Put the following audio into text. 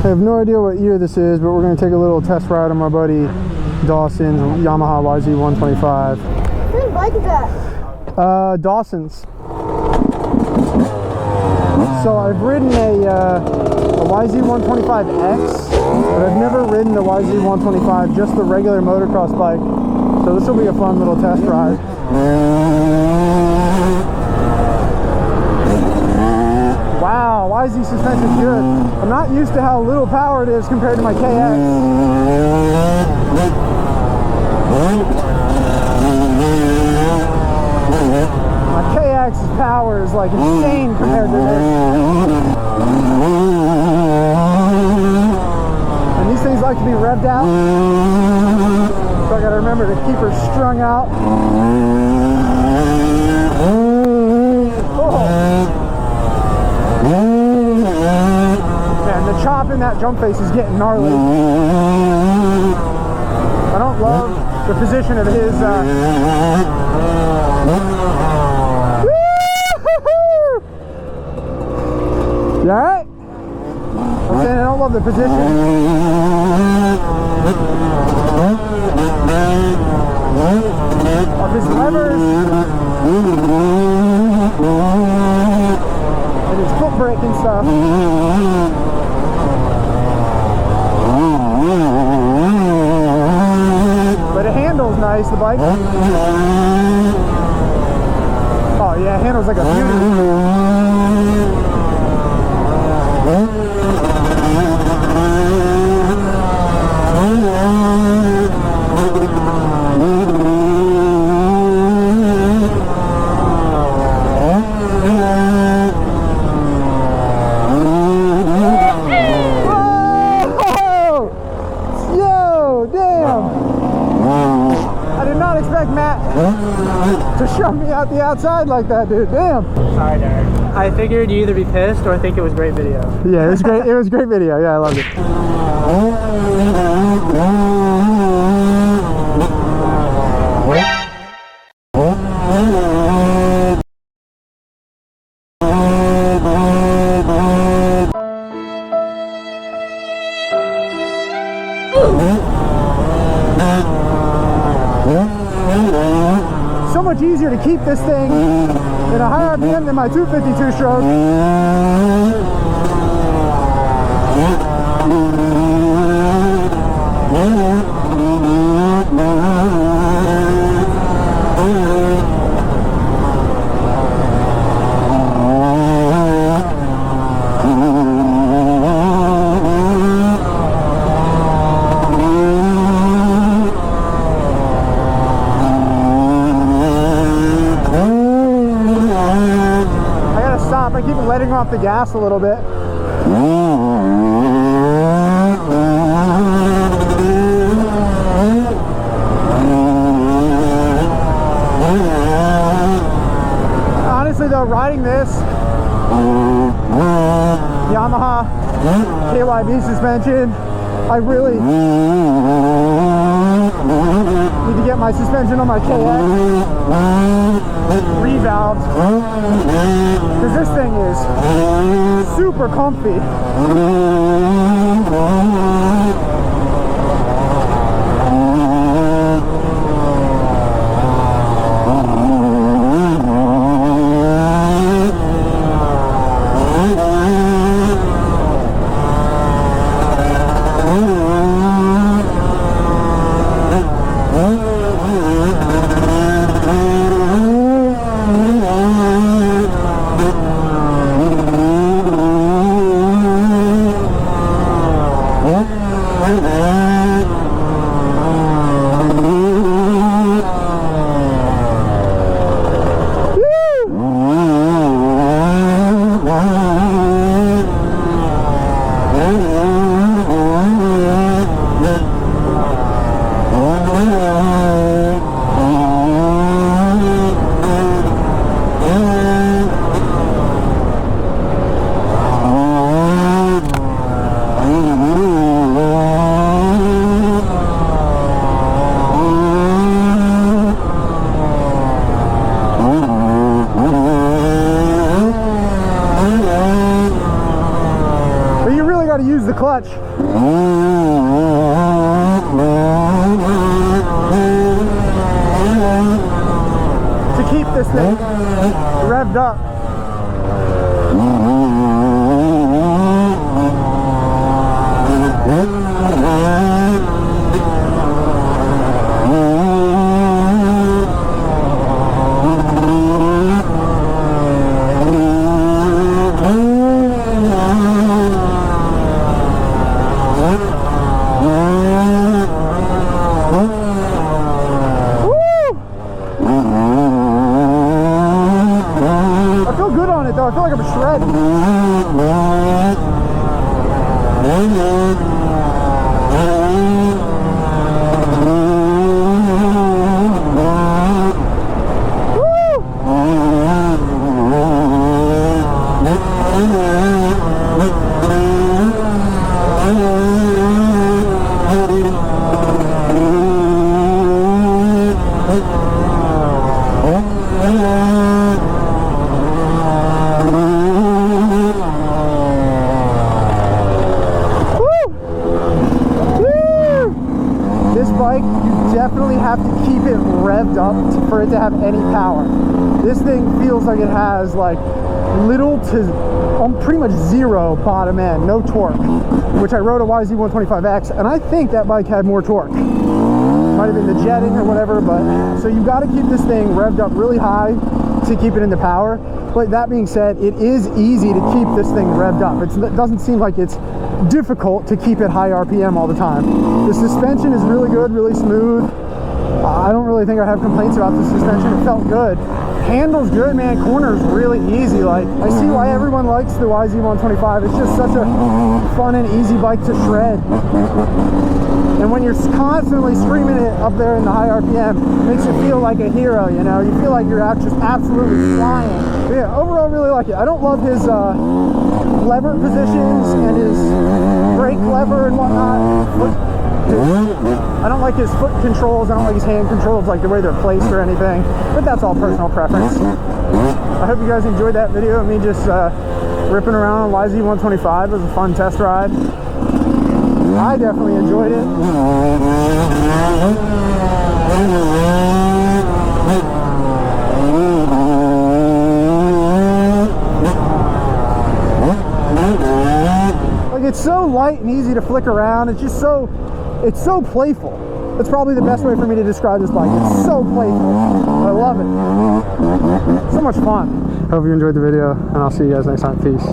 I have no idea what year this is, but we're going to take a little test ride on my buddy Dawson's Yamaha YZ125. What bike is that? Dawson's. So I've ridden a YZ125X, but I've never ridden the YZ125, just the regular motocross bike. So this will be a fun little test ride. Wow, YZ suspension's good. I'm not used to how little power it is compared to my KX. My KX's power is like insane compared to this. And these things like to be revved out. So I gotta remember to keep her strung out. Man, the chop in that jump face is getting gnarly. I don't love the position of his You alright? I'm saying I don't love the position of his levers and his foot brake and stuff. But it handles nice, the bike. Oh yeah, it handles like a beauty. To shove me out the outside like that, dude. Damn. Sorry, Derek. I figured you'd either be pissed or think it was great video. Yeah, it was great. It was great video. Yeah, I loved it. So much easier to keep this thing in a higher RPM than my 252 stroke. I keep letting off the gas a little bit. Honestly though, riding this Yamaha KYB suspension, I really need to get my suspension on my KX revalved, because this thing is super comfy. clutch. To keep this thing revved up. I feel good on it though. I feel like I'm shredding. This bike, you definitely have to keep it revved up for it to have any power. This thing feels like it has like little to pretty much zero bottom end, no torque, which I rode a YZ125X, and I think that bike had more torque. Might have been the jetting or whatever, but so you got to keep this thing revved up really high to keep it into power. But that being said, it is easy to keep this thing revved up. It doesn't seem like it's difficult to keep it high RPM all the time. The suspension is really good, really smooth. I don't really think I have complaints about the suspension. It felt good. Handle's good, man. Corner's really easy. Like, I see why everyone likes the YZ125. It's just such a fun and easy bike to shred. And when you're constantly screaming it up there in the high RPM, it makes you feel like a hero, you know? You feel like you're just absolutely flying. But yeah, overall, really like it. I don't love his lever positions and his brake lever and whatnot. I don't like his foot controls. I don't like his hand controls, like the way they're placed or anything. But that's all personal preference. I hope you guys enjoyed that video of me just ripping around on YZ125. It was a fun test ride. I definitely enjoyed it. Like, it's so light and easy to flick around. It's just so, it's so playful. That's probably the best way for me to describe this bike. It's so playful. I love it. So much fun. Hope you enjoyed the video, and I'll see you guys next time. Peace.